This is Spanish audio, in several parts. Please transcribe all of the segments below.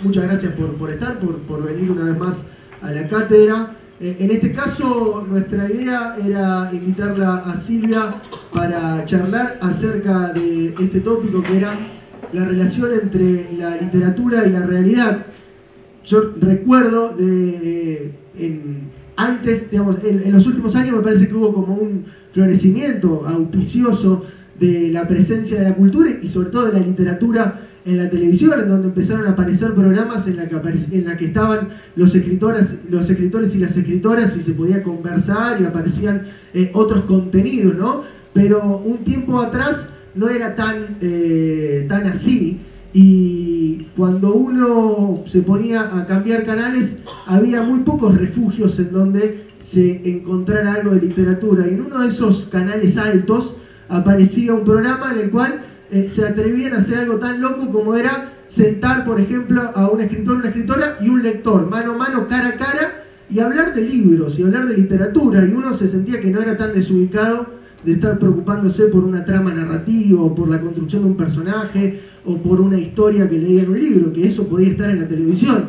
muchas gracias por estar, por venir una vez más a la cátedra. En este caso, nuestra idea era invitarla a Silvia para charlar acerca de este tópico que era la relación entre la literatura y la realidad. Yo recuerdo antes, digamos, en los últimos años me parece que hubo como un florecimiento auspicioso de la presencia de la cultura y sobre todo de la literatura en la televisión, en donde empezaron a aparecer programas en la que estaban los escritores y las escritoras y se podía conversar y aparecían otros contenidos, ¿no? Pero un tiempo atrás no era tan así, y cuando uno se ponía a cambiar canales había muy pocos refugios en donde se encontrara algo de literatura, y en uno de esos canales altos aparecía un programa en el cual se atrevían a hacer algo tan loco como era sentar, por ejemplo, a un escritor, una escritora y un lector, mano a mano, cara a cara, y hablar de libros y hablar de literatura, y uno se sentía que no era tan desubicado de estar preocupándose por una trama narrativa o por la construcción de un personaje o por una historia que leía en un libro, que eso podía estar en la televisión.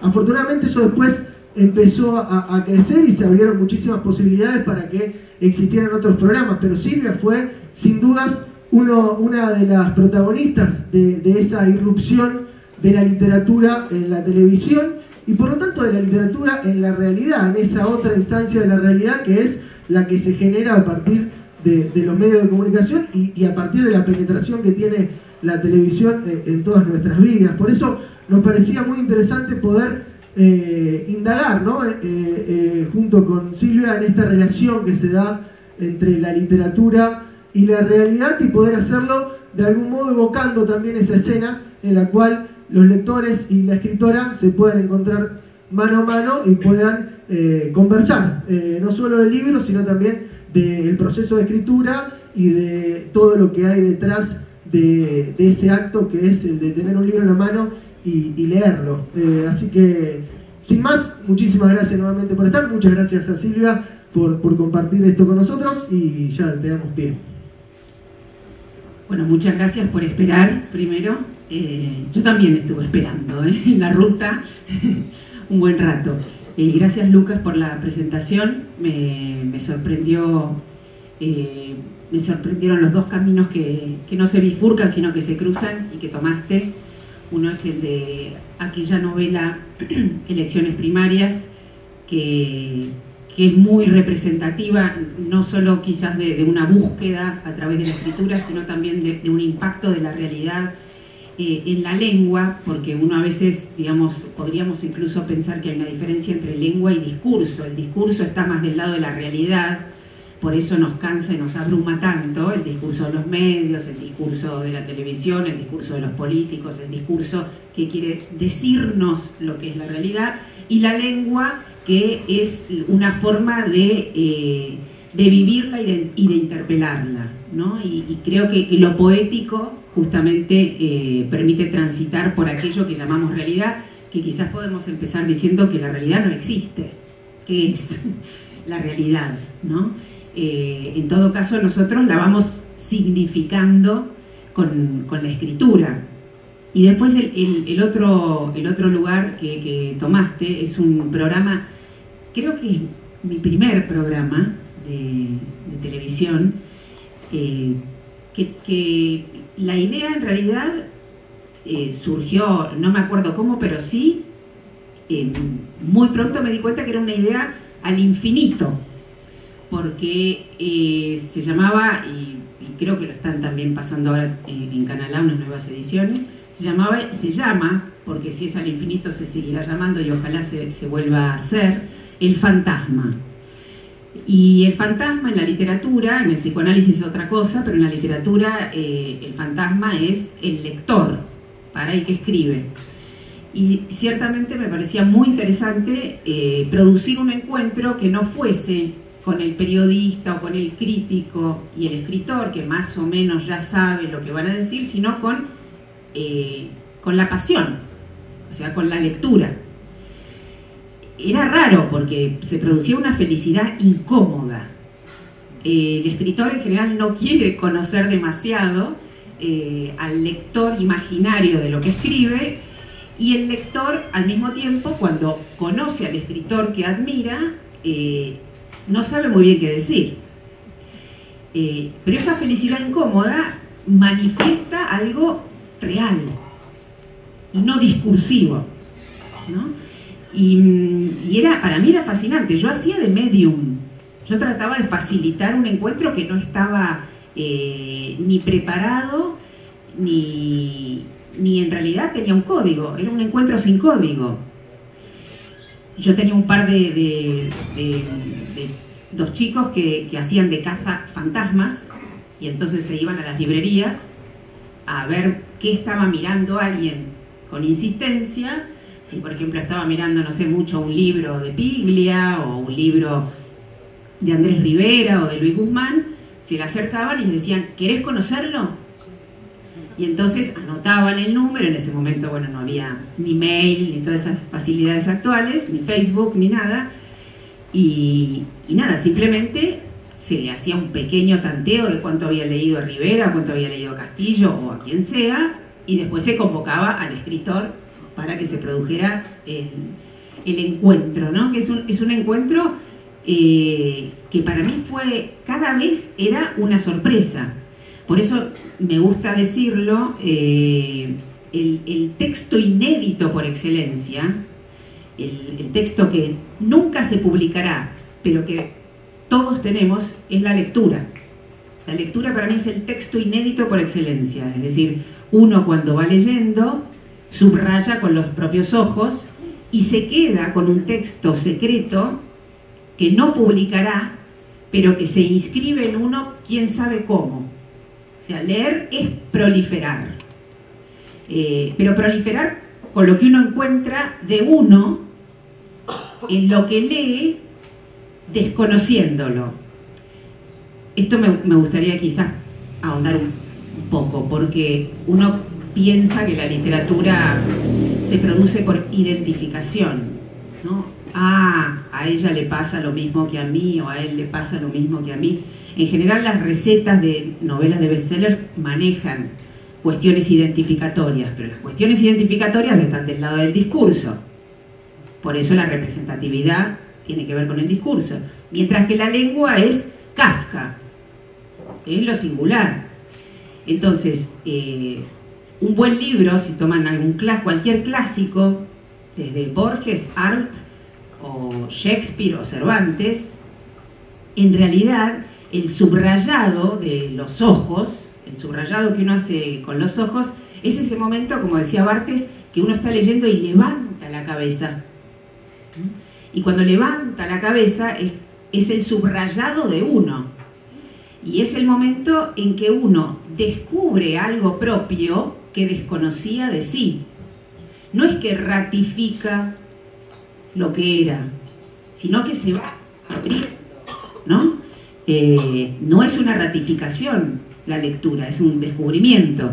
Afortunadamente eso después empezó a crecer y se abrieron muchísimas posibilidades para que existieran otros programas, pero Silvia fue sin dudas una de las protagonistas de esa irrupción de la literatura en la televisión y por lo tanto de la literatura en la realidad, en esa otra instancia de la realidad que es la que se genera a partir de los medios de comunicación y a partir de la penetración que tiene la televisión en todas nuestras vidas. Por eso nos parecía muy interesante poder indagar, ¿no? Junto con Silvia en esta relación que se da entre la literatura y la realidad y poder hacerlo de algún modo evocando también esa escena en la cual los lectores y la escritora se puedan encontrar mano a mano y puedan conversar, no solo del libro, sino también del proceso de escritura y de todo lo que hay detrás de ese acto que es el de tener un libro en la mano y leerlo. Así que, sin más, muchísimas gracias nuevamente por estar, muchas gracias a Silvia por compartir esto con nosotros y ya te damos pie. Bueno, muchas gracias por esperar primero. Yo también estuve esperando en la ruta un buen rato. Gracias, Lucas, por la presentación. Me sorprendieron los dos caminos que no se bifurcan, sino que se cruzan y que tomaste. Uno es el de aquella novela Elecciones Primarias, que es muy representativa, no solo quizás de una búsqueda a través de la escritura, sino también de un impacto de la realidad en la lengua, porque uno a veces, digamos, podríamos incluso pensar que hay una diferencia entre lengua y discurso. El discurso está más del lado de la realidad, por eso nos cansa y nos abruma tanto el discurso de los medios, el discurso de la televisión, el discurso de los políticos, el discurso que quiere decirnos lo que es la realidad, y la lengua, que es una forma de vivirla y de interpelarla, ¿no? Y creo que lo poético justamente permite transitar por aquello que llamamos realidad, que quizás podemos empezar diciendo que la realidad no existe. ¿Qué es la realidad, no? En todo caso, nosotros la vamos significando con la escritura. Y después el otro lugar que tomaste es un programa, creo que es mi primer programa de televisión, que la idea en realidad surgió, no me acuerdo cómo, pero sí, muy pronto me di cuenta que era una idea al infinito, porque se llamaba, y creo que lo están también pasando ahora en Canal A, unas nuevas ediciones, se llama, porque si es al infinito se seguirá llamando y ojalá se vuelva a hacer, El Fantasma. Y el fantasma en la literatura, en el psicoanálisis es otra cosa, pero en la literatura el fantasma es el lector, para el que escribe. Y ciertamente me parecía muy interesante producir un encuentro que no fuese con el periodista o con el crítico y el escritor, que más o menos ya sabe lo que van a decir, sino con la pasión, o sea, con la lectura. Era raro porque se producía una felicidad incómoda. El escritor en general no quiere conocer demasiado al lector imaginario de lo que escribe, Y el lector, al mismo tiempo, cuando conoce al escritor que admira, no sabe muy bien qué decir. Pero esa felicidad incómoda manifiesta algo real y no discursivo, ¿no? Y para mí era fascinante. Yo hacía de medium. Yo trataba de facilitar un encuentro que no estaba ni preparado, ni en realidad tenía un código. Era un encuentro sin código. Yo tenía un par de dos chicos que hacían de caza fantasmas, y entonces se iban a las librerías a ver qué estaba mirando alguien con insistencia. Si por ejemplo estaba mirando, no sé, mucho un libro de Piglia o un libro de Andrés Rivera o de Luis Guzmán, se le acercaban y le decían, ¿querés conocerlo? Y entonces anotaban el número. En ese momento, bueno, no había ni mail, ni todas esas facilidades actuales, ni Facebook, ni nada. Y nada, simplemente se le hacía un pequeño tanteo de cuánto había leído Rivera, cuánto había leído Castillo o a quien sea, y después se convocaba al escritor para que se produjera el encuentro, ¿no? Que es un encuentro que para mí cada vez era una sorpresa. Por eso me gusta decirlo, el texto inédito por excelencia, el texto que nunca se publicará, pero que todos tenemos, es la lectura. La lectura para mí es el texto inédito por excelencia. Es decir, uno cuando va leyendo subraya con los propios ojos y se queda con un texto secreto que no publicará, pero que se inscribe en uno quién sabe cómo. O sea, leer es proliferar. Pero proliferar con lo que uno encuentra de uno en lo que lee, desconociéndolo. Esto me gustaría quizás ahondar un poco, porque uno piensa que la literatura se produce por identificación, ¿no? A ella le pasa lo mismo que a mí, o a él le pasa lo mismo que a mí. En general las recetas de novelas de bestseller manejan cuestiones identificatorias, pero las cuestiones identificatorias están del lado del discurso. Por eso la representatividad tiene que ver con el discurso, mientras que la lengua es Kafka, es lo singular. Entonces, un buen libro, si toman cualquier clásico, desde Borges, Arlt, o Shakespeare o Cervantes, en realidad el subrayado de los ojos, el subrayado que uno hace con los ojos, es ese momento, como decía Barthes, que uno está leyendo y levanta la cabeza. Y cuando levanta la cabeza es el subrayado de uno. Y es el momento en que uno descubre algo propio que desconocía de sí. No es que ratifica lo que era, sino que se va abriendo, ¿no? No es una ratificación la lectura, es un descubrimiento,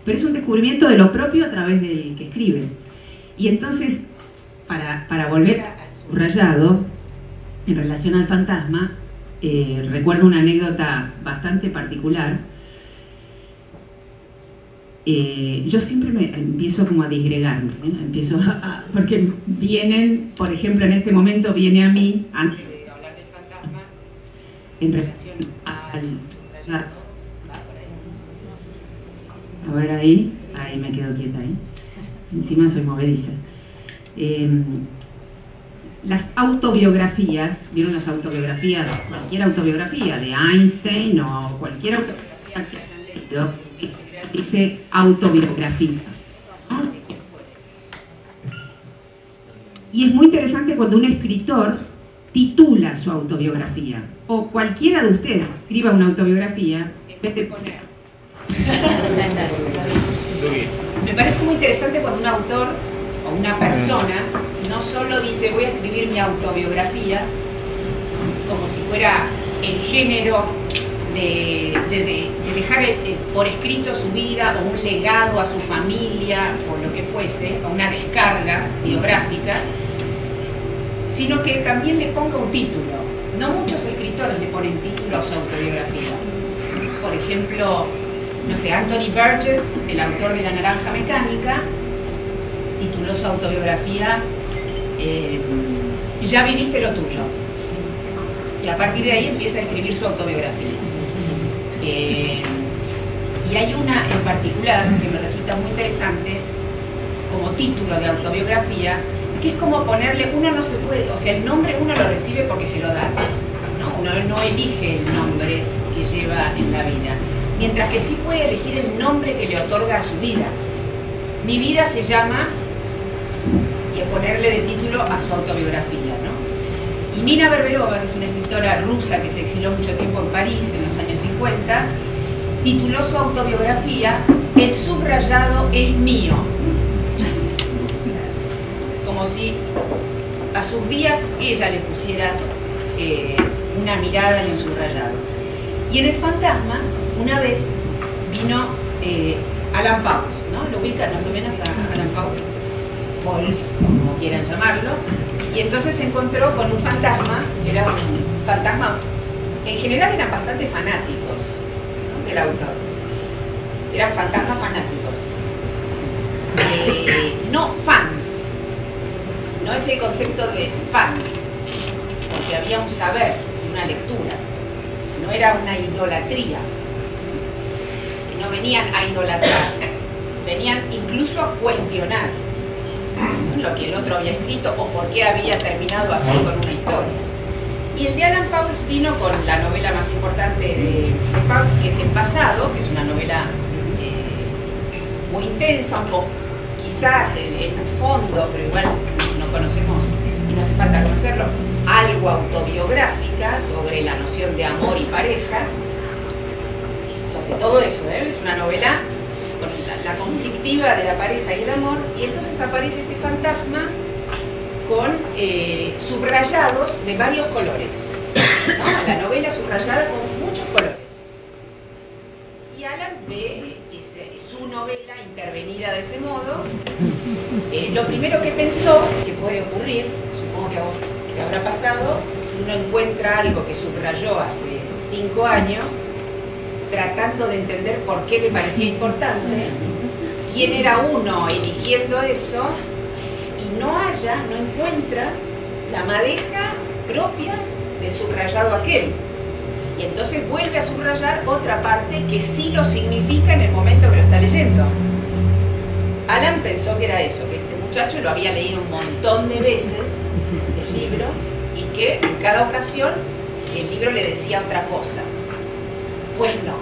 pero es un descubrimiento de lo propio a través del que escribe. Y entonces, para volver al subrayado, en relación al fantasma, recuerdo una anécdota bastante particular. Yo siempre me empiezo como a disgregarme, ¿no? Porque vienen, por ejemplo, en este momento viene a mí, antes de hablar del fantasma, en relación al subrayado. A ver ahí me quedo quieta ahí. Encima soy movediza. Las autobiografías, ¿vieron las autobiografías? Cualquier autobiografía de Einstein o cualquier autobiografía que hayan leído, dice autobiografía, ¿no? Y es muy interesante cuando un escritor titula su autobiografía, o cualquiera de ustedes escriba una autobiografía en vez de poner. Me parece muy interesante cuando un autor o una persona no solo dice voy a escribir mi autobiografía como si fuera el género de dejar por escrito su vida o un legado a su familia o lo que fuese, o una descarga biográfica, sino que también le ponga un título. No muchos escritores le ponen título a su autobiografía. Por ejemplo, no sé, Anthony Burgess, el autor de La Naranja Mecánica, tituló su autobiografía Ya viviste lo tuyo. Y a partir de ahí empieza a escribir su autobiografía. Y hay una en particular que me resulta muy interesante como título de autobiografía, que es como ponerle, uno no se puede, o sea, el nombre uno lo recibe porque se lo da, ¿no? Uno no elige el nombre que lleva en la vida, mientras que sí puede elegir el nombre que le otorga a su vida. Mi vida se llama, y ponerle de título a su autobiografía, ¿no? Y Nina Berberova, que es una escritora rusa que se exilió mucho tiempo en París en los años 50, tituló su autobiografía El subrayado es mío, como si a sus días ella le pusiera una mirada en el subrayado. Y en El fantasma, una vez vino Alan Pauls, ¿no? Lo ubican más o menos a Alan Pauls, como quieran llamarlo, y entonces se encontró con un fantasma, que era un fantasma, en general eran bastante fanáticos, ¿no? Del autor, eran fantasmas fanáticos, no fans, no ese concepto de fans, porque había un saber, una lectura, no era una idolatría, no venían a idolatrar, venían incluso a cuestionar lo que el otro había escrito o por qué había terminado así con una historia. Y el de Alan Pauls vino con la novela más importante de Pauls, que es El pasado, que es una novela muy intensa, un poco, quizás en el fondo, pero igual no conocemos y no hace falta conocerlo, algo autobiográfica sobre la noción de amor y pareja, sobre todo eso, es una novela con la conflictiva de la pareja y el amor, y entonces aparece este fantasma con subrayados de varios colores, ¿no? La novela subrayada con muchos colores. Y Alan ve su novela intervenida de ese modo. Lo primero que pensó que puede ocurrir, supongo que a vos te habrá pasado, uno encuentra algo que subrayó hace 5 años, tratando de entender por qué le parecía importante, quién era uno eligiendo eso, y no encuentra la madeja propia del subrayado aquel. Y entonces vuelve a subrayar otra parte que sí lo significa en el momento que lo está leyendo. Alan pensó que era eso, que este muchacho lo había leído un montón de veces, el libro, y que en cada ocasión el libro le decía otra cosa. Pues no.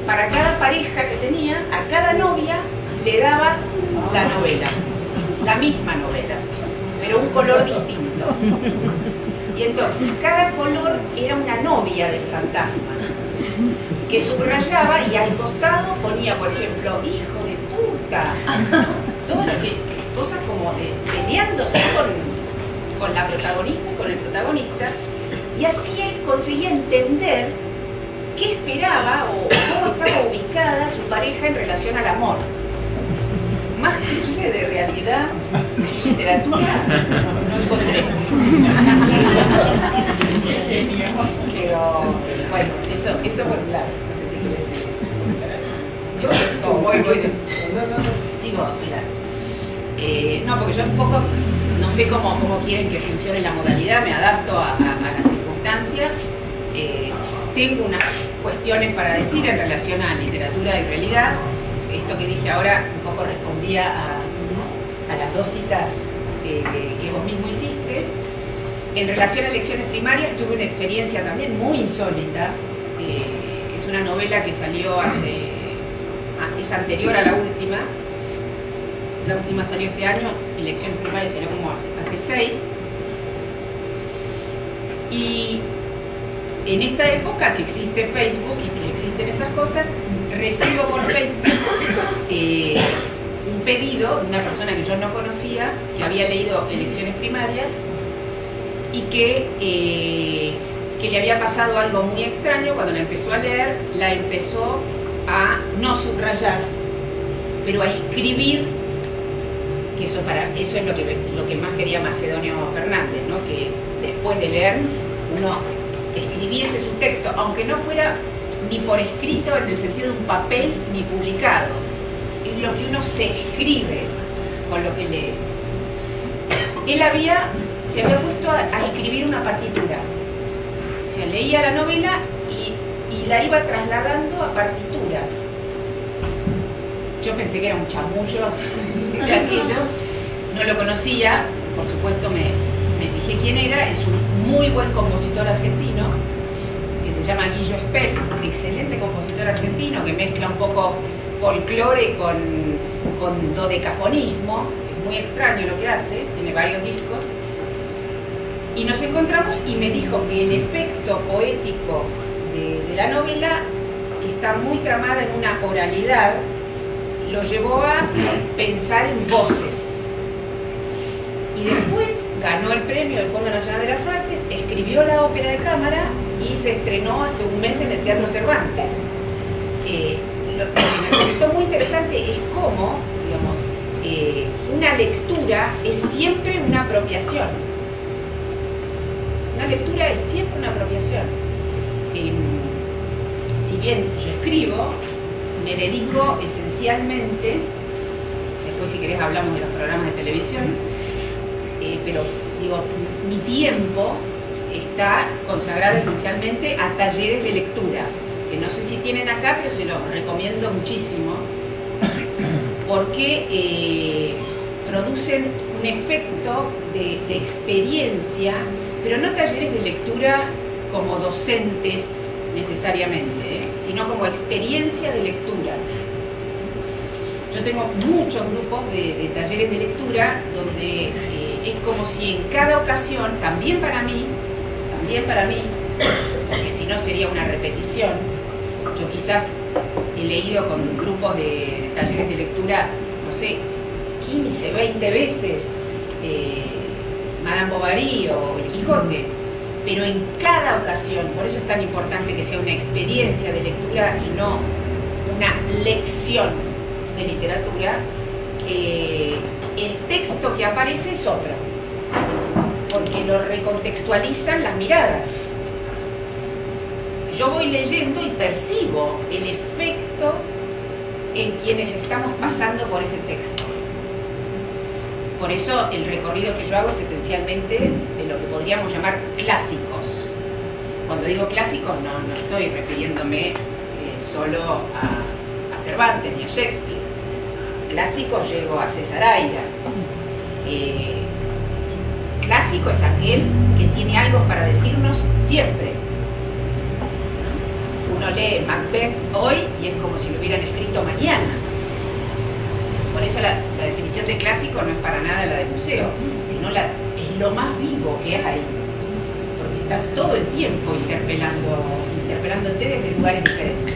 Para cada pareja que tenía, a cada novia le daba la novela, la misma novela, pero un color distinto. Y entonces cada color era una novia del fantasma, que subrayaba y al costado ponía, por ejemplo, hijo de puta, todo lo que, cosas como de peleándose con la protagonista y con el protagonista, y así él conseguía entender qué esperaba o cómo estaba ubicada su pareja en relación al amor. Más cruce de realidad y literatura no encontré. Pero bueno, eso por un lado. No sé si quieres decir. Yo voy sigo, mira. No, porque yo un poco no sé cómo quieren que funcione la modalidad, me adapto a la circunstancia. Tengo unas cuestiones para decir en relación a literatura y realidad. Esto que dije ahora un poco respondía a las dos citas que vos mismo hiciste. En relación a elecciones primarias tuve una experiencia también muy insólita, que es una novela que salió es anterior a la última. La última salió este año, elecciones primarias salió como hace 6. Y en esta época que existe Facebook y que existen esas cosas, recibo por Facebook un pedido de una persona que yo no conocía, que había leído elecciones primarias y que le había pasado algo muy extraño. Cuando la empezó a leer, la empezó a no subrayar, pero a escribir, que eso es lo que más quería Macedonio Fernández, ¿no? Que después de leer uno escribiese su texto, aunque no fuera ni por escrito en el sentido de un papel ni publicado. Es lo que uno se escribe con lo que lee. Él se había puesto a escribir una partitura. O sea, leía la novela y la iba trasladando a partitura. Yo pensé que era un chamullo de aquello, no lo conocía, por supuesto me fijé quién era. Es un muy buen compositor argentino que se llama Guillo Spell, excelente compositor argentino que mezcla un poco folclore con dodecafonismo. Es muy extraño lo que hace, tiene varios discos. Y nos encontramos y me dijo que el efecto poético de la novela, que está muy tramada en una oralidad, lo llevó a pensar en voces. Y después ganó el premio del Fondo Nacional de las Artes, escribió la ópera de cámara y se estrenó hace un mes en el Teatro Cervantes. Lo que me resultó muy interesante es cómo, digamos, una lectura es siempre una apropiación. Una lectura es siempre una apropiación. Si bien yo escribo, me dedico esencialmente, después si querés hablamos de los programas de televisión, pero digo, mi tiempo está consagrado esencialmente a talleres de lectura, que no sé si tienen acá, pero se los recomiendo muchísimo, porque producen un efecto de experiencia, pero no talleres de lectura como docentes necesariamente, sino como experiencia de lectura. Yo tengo muchos grupos de talleres de lectura donde es como si en cada ocasión, también para mí, porque si no sería una repetición. Yo quizás he leído con grupos de talleres de lectura, no sé, 15, 20 veces Madame Bovary o El Quijote, pero en cada ocasión, por eso es tan importante que sea una experiencia de lectura y no una lección de literatura, el texto que aparece es otro, porque lo recontextualizan las miradas. Yo voy leyendo y percibo el efecto en quienes estamos pasando por ese texto. Por eso el recorrido que yo hago es esencialmente de lo que podríamos llamar clásicos. Cuando digo clásicos no estoy refiriéndome solo a Cervantes ni a Shakespeare. Clásico llego a César Aira. Clásico es aquel que tiene algo para decirnos siempre. Uno lee Macbeth hoy y es como si lo hubieran escrito mañana. Por eso la definición de clásico no es para nada la de museo, sino es lo más vivo que hay, porque está todo el tiempo interpelándote desde lugares diferentes.